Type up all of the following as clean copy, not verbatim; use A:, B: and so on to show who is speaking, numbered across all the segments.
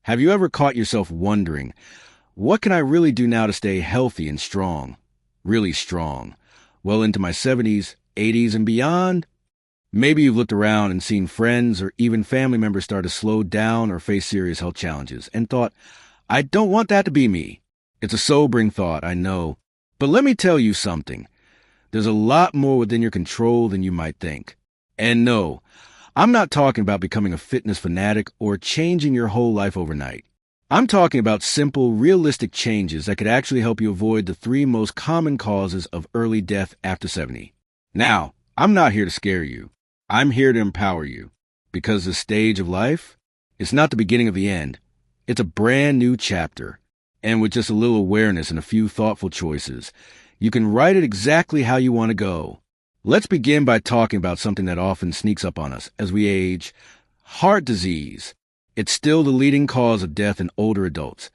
A: Have you ever caught yourself wondering, what can I really do now to stay healthy and strong? Really strong. Well into my 70s, 80s, and beyond? Maybe you've looked around and seen friends or even family members start to slow down or face serious health challenges and thought, I don't want that to be me. It's a sobering thought, I know. But let me tell you something. There's a lot more within your control than you might think. And no, I'm not talking about becoming a fitness fanatic or changing your whole life overnight. I'm talking about simple, realistic changes that could actually help you avoid the 3 most common causes of early death after 70. Now, I'm not here to scare you. I'm here to empower you. Because this stage of life, it's not the beginning of the end. It's a brand new chapter. And with just a little awareness and a few thoughtful choices, you can write it exactly how you want to go. Let's begin by talking about something that often sneaks up on us as we age. Heart disease. It's still the leading cause of death in older adults,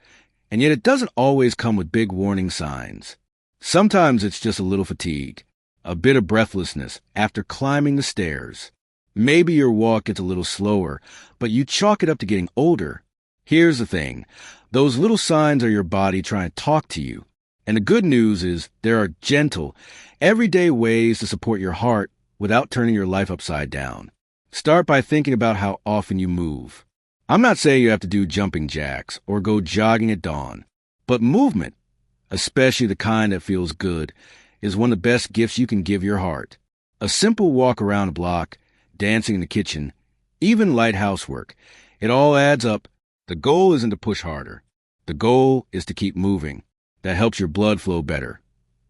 A: and yet it doesn't always come with big warning signs. Sometimes it's just a little fatigue, a bit of breathlessness after climbing the stairs. Maybe your walk gets a little slower, but you chalk it up to getting older. Here's the thing. Those little signs are your body trying to talk to you. And the good news is there are gentle, everyday ways to support your heart without turning your life upside down. Start by thinking about how often you move. I'm not saying you have to do jumping jacks or go jogging at dawn, but movement, especially the kind that feels good, is one of the best gifts you can give your heart. A simple walk around a block, dancing in the kitchen, even light housework, it all adds up. The goal isn't to push harder. The goal is to keep moving. That helps your blood flow better,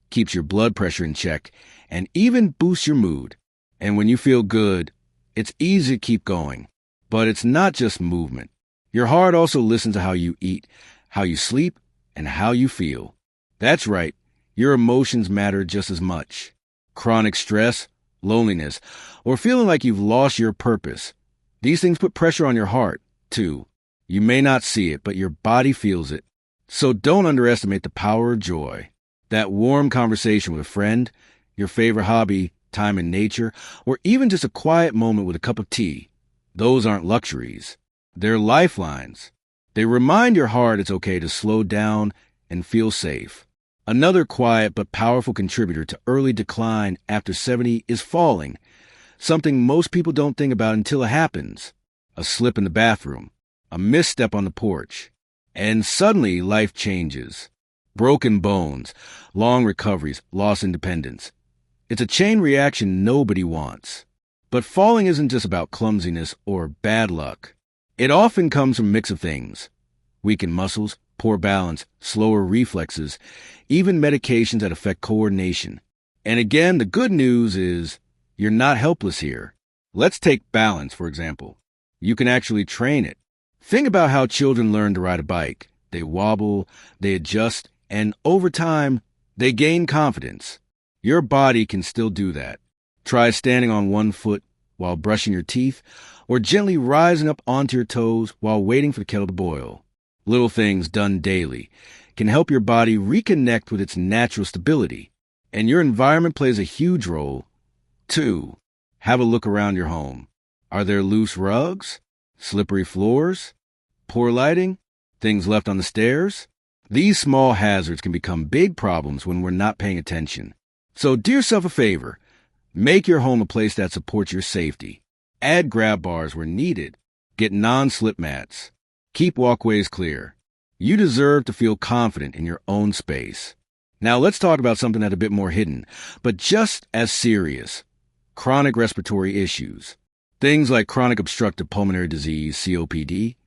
A: keeps your blood pressure in check, and even boosts your mood. And when you feel good, it's easy to keep going. But it's not just movement. Your heart also listens to how you eat, how you sleep, and how you feel. That's right, your emotions matter just as much. Chronic stress, loneliness, or feeling like you've lost your purpose. These things put pressure on your heart, too. You may not see it, but your body feels it. So don't underestimate the power of joy. That warm conversation with a friend, your favorite hobby, time in nature, or even just a quiet moment with a cup of tea. Those aren't luxuries. They're lifelines. They remind your heart it's okay to slow down and feel safe. Another quiet but powerful contributor to early decline after 70 is falling, something most people don't think about until it happens. A slip in the bathroom, a misstep on the porch. And suddenly life changes. Broken bones, long recoveries, lost independence. It's a chain reaction nobody wants. But falling isn't just about clumsiness or bad luck. It often comes from a mix of things. Weakened muscles, poor balance, slower reflexes, even medications that affect coordination. And again, the good news is you're not helpless here. Let's take balance, for example. You can actually train it. Think about how children learn to ride a bike. They wobble, they adjust, and over time, they gain confidence. Your body can still do that. Try standing on one foot while brushing your teeth, or gently rising up onto your toes while waiting for the kettle to boil. Little things done daily can help your body reconnect with its natural stability. And your environment plays a huge role, too. Have a look around your home. Are there loose rugs? Slippery floors? Poor lighting? Things left on the stairs? These small hazards can become big problems when we're not paying attention. So do yourself a favor. Make your home a place that supports your safety. Add grab bars where needed. Get non-slip mats. Keep walkways clear. You deserve to feel confident in your own space. Now let's talk about something that's a bit more hidden, but just as serious. Chronic respiratory issues. Things like chronic obstructive pulmonary disease, COPD,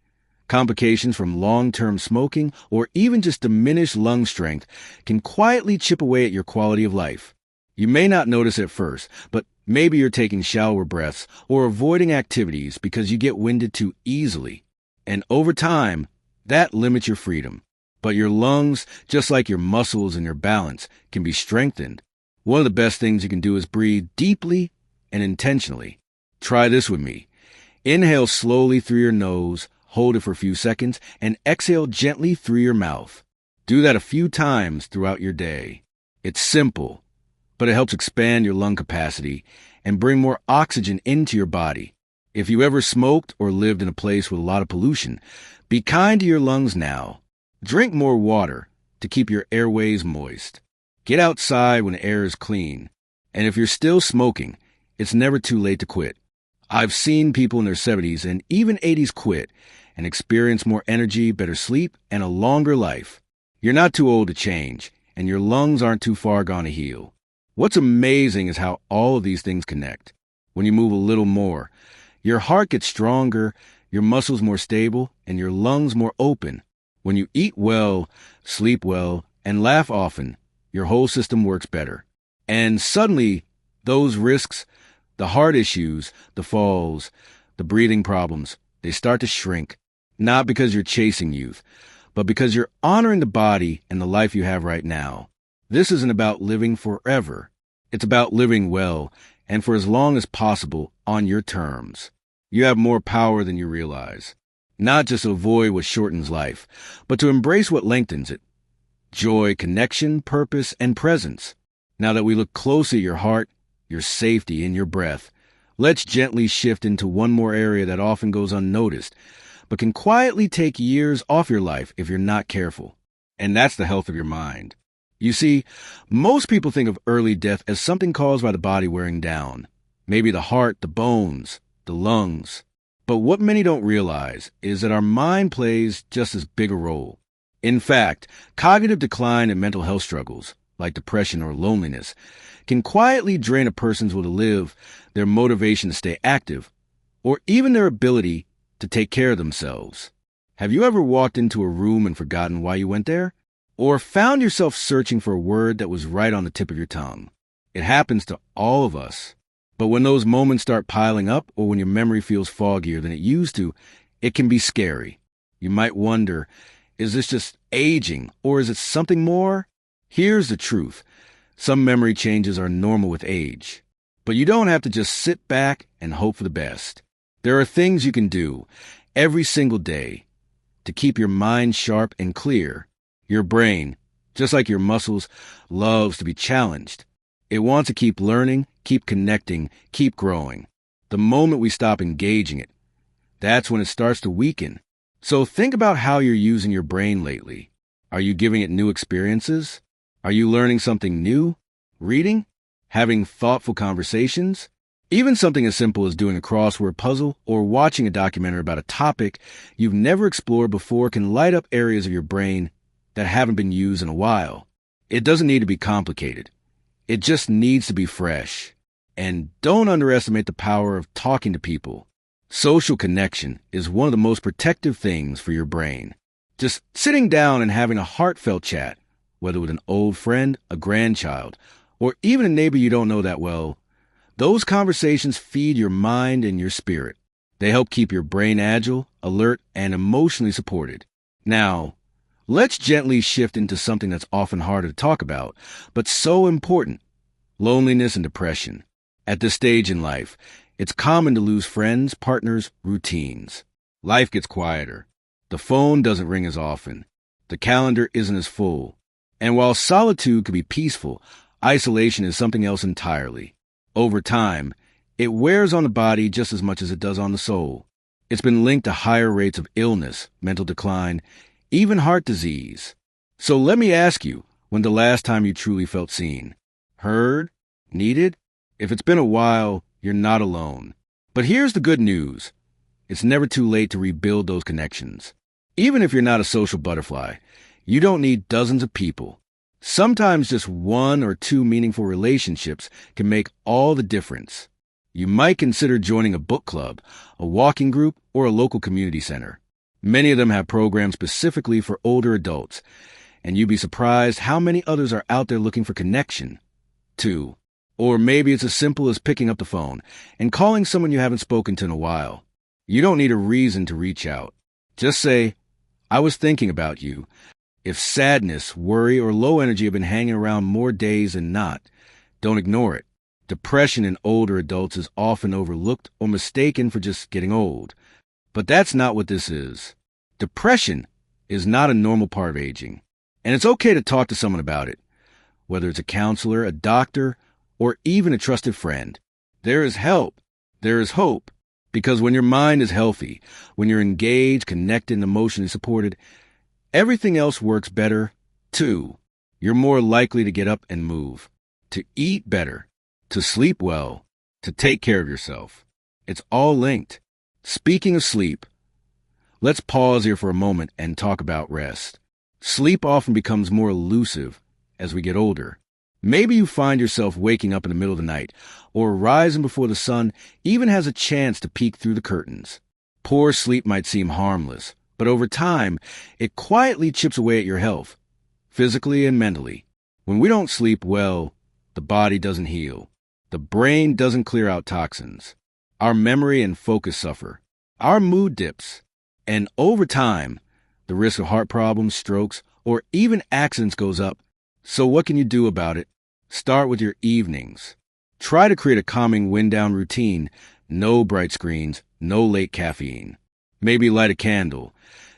A: complications from long-term smoking, or even just diminished lung strength can quietly chip away at your quality of life. You may not notice at first, but maybe you're taking shallower breaths or avoiding activities because you get winded too easily. And over time, that limits your freedom. But your lungs, just like your muscles and your balance, can be strengthened. One of the best things you can do is breathe deeply and intentionally. Try this with me. Inhale slowly through your nose, hold it for a few seconds, and exhale gently through your mouth. Do that a few times throughout your day. It's simple, but it helps expand your lung capacity and bring more oxygen into your body. If you ever smoked or lived in a place with a lot of pollution, be kind to your lungs now. Drink more water to keep your airways moist. Get outside when air is clean. And if you're still smoking, it's never too late to quit. I've seen people in their 70s and even 80s quit and experience more energy, better sleep, and a longer life. You're not too old to change, and your lungs aren't too far gone to heal. What's amazing is how all of these things connect. When you move a little more, your heart gets stronger, your muscles more stable, and your lungs more open. When you eat well, sleep well, and laugh often, your whole system works better. And suddenly, those risks, the heart issues, the falls, the breathing problems, they start to shrink. Not because you're chasing youth, but because you're honoring the body and the life you have right now. This isn't about living forever. It's about living well and for as long as possible on your terms. You have more power than you realize. Not just to avoid what shortens life, but to embrace what lengthens it. Joy, connection, purpose, and presence. Now that we look closely at your heart, your safety, and your breath, let's gently shift into one more area that often goes unnoticed, but can quietly take years off your life if you're not careful. And that's the health of your mind. You see, most people think of early death as something caused by the body wearing down. Maybe the heart, the bones, the lungs. But what many don't realize is that our mind plays just as big a role. In fact, cognitive decline and mental health struggles, like depression or loneliness, can quietly drain a person's will to live, their motivation to stay active, or even their ability to take care of themselves. Have you ever walked into a room and forgotten why you went there? Or found yourself searching for a word that was right on the tip of your tongue? It happens to all of us. But when those moments start piling up, or when your memory feels foggier than it used to, it can be scary. You might wonder, is this just aging, or is it something more? Here's the truth. Some memory changes are normal with age. But you don't have to just sit back and hope for the best. There are things you can do every single day to keep your mind sharp and clear. Your brain, just like your muscles, loves to be challenged. It wants to keep learning, keep connecting, keep growing. The moment we stop engaging it, that's when it starts to weaken. So think about how you're using your brain lately. Are you giving it new experiences? Are you learning something new? Reading? Having thoughtful conversations? Even something as simple as doing a crossword puzzle or watching a documentary about a topic you've never explored before can light up areas of your brain that haven't been used in a while. It doesn't need to be complicated. It just needs to be fresh. And don't underestimate the power of talking to people. Social connection is one of the most protective things for your brain. Just sitting down and having a heartfelt chat, whether with an old friend, a grandchild, or even a neighbor you don't know that well, those conversations feed your mind and your spirit. They help keep your brain agile, alert, and emotionally supported. Now, let's gently shift into something that's often harder to talk about, but so important: loneliness and depression. At this stage in life, it's common to lose friends, partners, routines. Life gets quieter. The phone doesn't ring as often. The calendar isn't as full. And while solitude can be peaceful, isolation is something else entirely. Over time, it wears on the body just as much as it does on the soul. It's been linked to higher rates of illness, mental decline, even heart disease. So let me ask you, when the last time you truly felt seen, heard, needed? If it's been a while, you're not alone. But here's the good news. It's never too late to rebuild those connections. Even if you're not a social butterfly, you don't need dozens of people. Sometimes just one or two meaningful relationships can make all the difference. You might consider joining a book club, a walking group, or a local community center. Many of them have programs specifically for older adults, and you'd be surprised how many others are out there looking for connection, too. Or maybe it's as simple as picking up the phone and calling someone you haven't spoken to in a while. You don't need a reason to reach out. Just say, "I was thinking about you." If sadness, worry, or low energy have been hanging around more days than not, don't ignore it. Depression in older adults is often overlooked or mistaken for just getting old. But that's not what this is. Depression is not a normal part of aging. And it's okay to talk to someone about it, whether it's a counselor, a doctor, or even a trusted friend. There is help. There is hope. Because when your mind is healthy, when you're engaged, connected, and emotionally supported, everything else works better, too. You're more likely to get up and move, to eat better, to sleep well, to take care of yourself. It's all linked. Speaking of sleep, let's pause here for a moment and talk about rest. Sleep often becomes more elusive as we get older. Maybe you find yourself waking up in the middle of the night, or rising before the sun even has a chance to peek through the curtains. Poor sleep might seem harmless, but over time, it quietly chips away at your health, physically and mentally. When we don't sleep well, the body doesn't heal. The brain doesn't clear out toxins. Our memory and focus suffer. Our mood dips. And over time, the risk of heart problems, strokes, or even accidents goes up. So what can you do about it? Start with your evenings. Try to create a calming wind-down routine. No bright screens, no late caffeine. Maybe light a candle,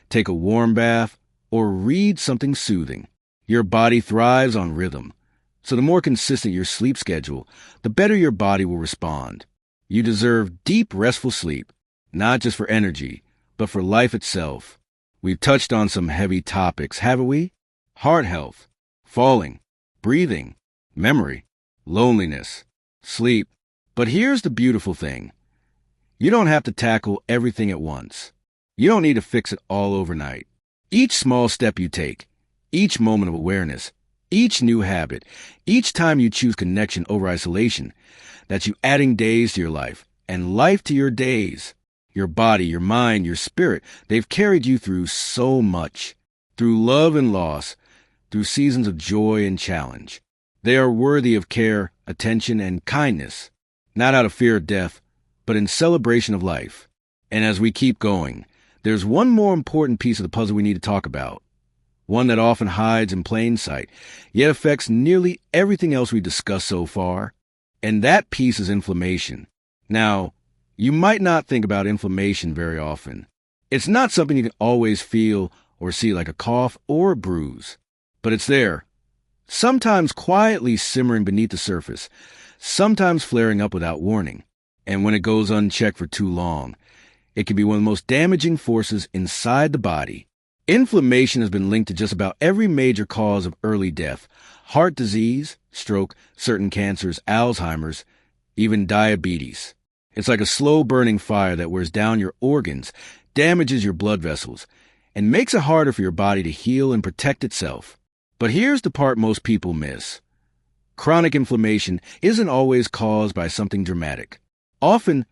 A: take a warm bath, or read something soothing. Your body thrives on rhythm. So the more consistent your sleep schedule, the better your body will respond. You deserve deep, restful sleep, not just for energy, but for life itself. We've touched on some heavy topics, haven't we? Heart health, falling, breathing, memory, loneliness, sleep. But here's the beautiful thing. You don't have to tackle everything at once. You don't need to fix it all overnight. Each small step you take, each moment of awareness, each new habit, each time you choose connection over isolation, that's you adding days to your life and life to your days. Your body, your mind, your spirit, they've carried you through so much, through love and loss, through seasons of joy and challenge. They are worthy of care, attention, and kindness, not out of fear of death, but in celebration of life. And as we keep going, there's one more important piece of the puzzle we need to talk about, one that often hides in plain sight, yet affects nearly everything else we've discussed so far, and that piece is inflammation. Now, you might not think about inflammation very often. It's not something you can always feel or see like a cough or a bruise, but it's there, sometimes quietly simmering beneath the surface, sometimes flaring up without warning. And when it goes unchecked for too long, it can be one of the most damaging forces inside the body. Inflammation has been linked to just about every major cause of early death: heart disease, stroke, certain cancers, Alzheimer's, even diabetes. It's like a slow-burning fire that wears down your organs, damages your blood vessels, and makes it harder for your body to heal and protect itself. But here's the part most people miss. Chronic inflammation isn't always caused by something dramatic. Often,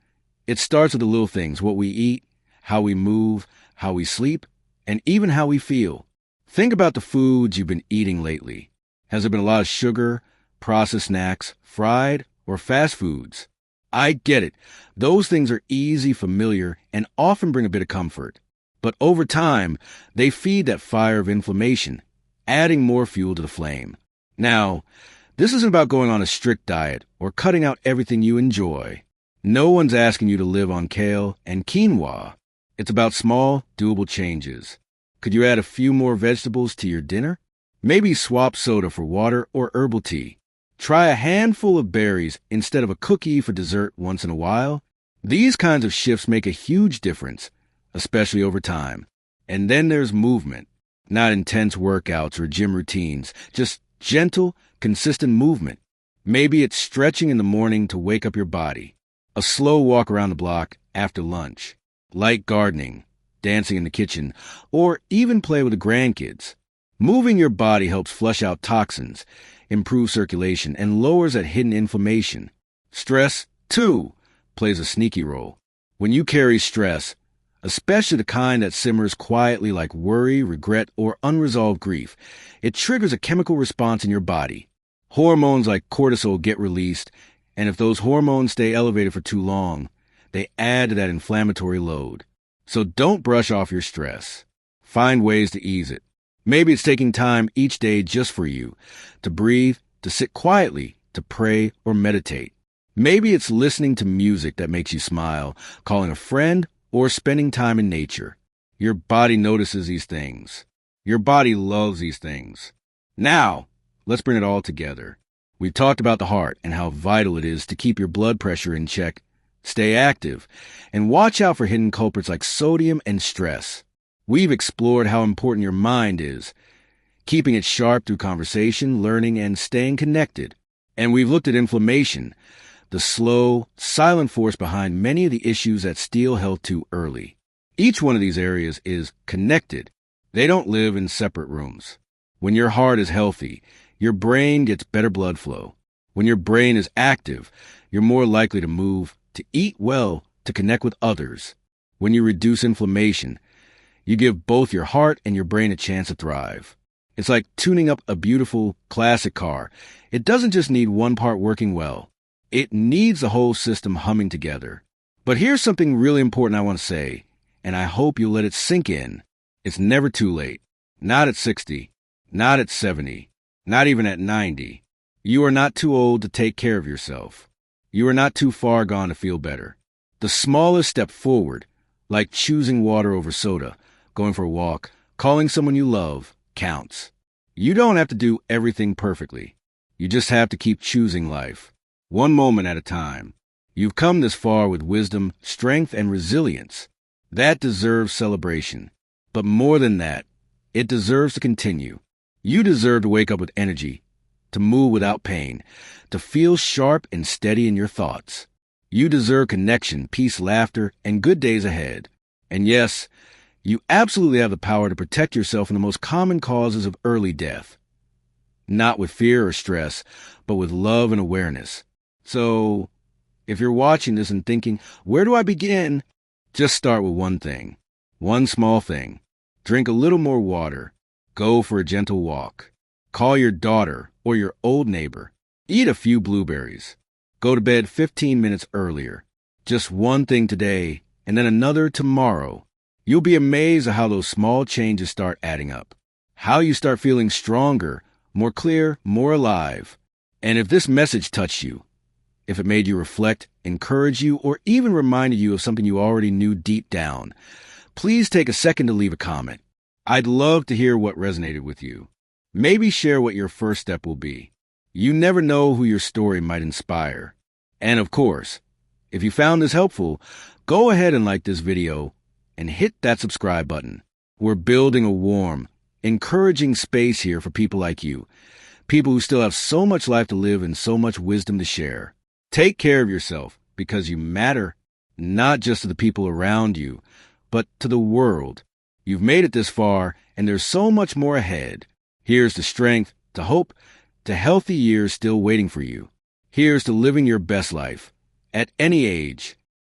A: it starts with the little things: what we eat, how we move, how we sleep, and even how we feel. Think about the foods you've been eating lately. Has there been a lot of sugar, processed snacks, fried, or fast foods? I get it. Those things are easy, familiar, and often bring a bit of comfort. But over time, they feed that fire of inflammation, adding more fuel to the flame. Now, this isn't about going on a strict diet or cutting out everything you enjoy. No one's asking you to live on kale and quinoa. It's about small, doable changes. Could you add a few more vegetables to your dinner? Maybe swap soda for water or herbal tea. Try a handful of berries instead of a cookie for dessert once in a while. These kinds of shifts make a huge difference, especially over time. And then there's movement. Not intense workouts or gym routines, just gentle, consistent movement. Maybe it's stretching in the morning to wake up your body, a slow walk around the block after lunch, light gardening, dancing in the kitchen, or even play with the grandkids. Moving your body helps flush out toxins, improves circulation, and lowers that hidden inflammation. Stress, too, plays a sneaky role. When you carry stress, especially the kind that simmers quietly like worry, regret, or unresolved grief, it triggers a chemical response in your body. Hormones like cortisol get released, and if those hormones stay elevated for too long, they add to that inflammatory load. So don't brush off your stress. Find ways to ease it. Maybe it's taking time each day just for you, to breathe, to sit quietly, to pray or meditate. Maybe it's listening to music that makes you smile, calling a friend, or spending time in nature. Your body notices these things. Your body loves these things. Now, let's bring it all together. We've talked about the heart and how vital it is to keep your blood pressure in check, Stay active, and watch out for hidden culprits like sodium and stress. We've explored how important your mind is, keeping it sharp through conversation, learning, and staying connected. And we've looked at inflammation, the slow, silent force behind many of the issues that steal health too early. Each one of these areas is connected. They don't live in separate rooms. When your heart is healthy, your brain gets better blood flow. When your brain is active, you're more likely to move, to eat well, to connect with others. When you reduce inflammation, you give both your heart and your brain a chance to thrive. It's like tuning up a beautiful, classic car. It doesn't just need one part working well. It needs the whole system humming together. But here's something really important I want to say, and I hope you'll let it sink in. It's never too late. Not at 60. Not at 70. Not even at 90. You are not too old to take care of yourself. You are not too far gone to feel better. The smallest step forward, like choosing water over soda, going for a walk, calling someone you love, counts. You don't have to do everything perfectly. You just have to keep choosing life, one moment at a time. You've come this far with wisdom, strength, and resilience. That deserves celebration. But more than that, it deserves to continue. You deserve to wake up with energy, to move without pain, to feel sharp and steady in your thoughts. You deserve connection, peace, laughter, and good days ahead. And yes, you absolutely have the power to protect yourself from the most common causes of early death. Not with fear or stress, but with love and awareness. So, if you're watching this and thinking, where do I begin? Just start with one thing. One small thing. Drink a little more water. Go for a gentle walk. Call your daughter or your old neighbor. Eat a few blueberries. Go to bed 15 minutes earlier. Just one thing today, and then another tomorrow. You'll be amazed at how those small changes start adding up. How you start feeling stronger, more clear, more alive. And if this message touched you, if it made you reflect, encourage you, or even reminded you of something you already knew deep down, please take a second to leave a comment. I'd love to hear what resonated with you. Maybe share what your first step will be. You never know who your story might inspire. And of course, if you found this helpful, go ahead and like this video and hit that subscribe button. We're building a warm, encouraging space here for people like you, people who still have so much life to live and so much wisdom to share. Take care of yourself because you matter, not just to the people around you, but to the world. You've made it this far, and there's so much more ahead. Here's to strength, to hope, to healthy years still waiting for you. Here's to living your best life, at any age.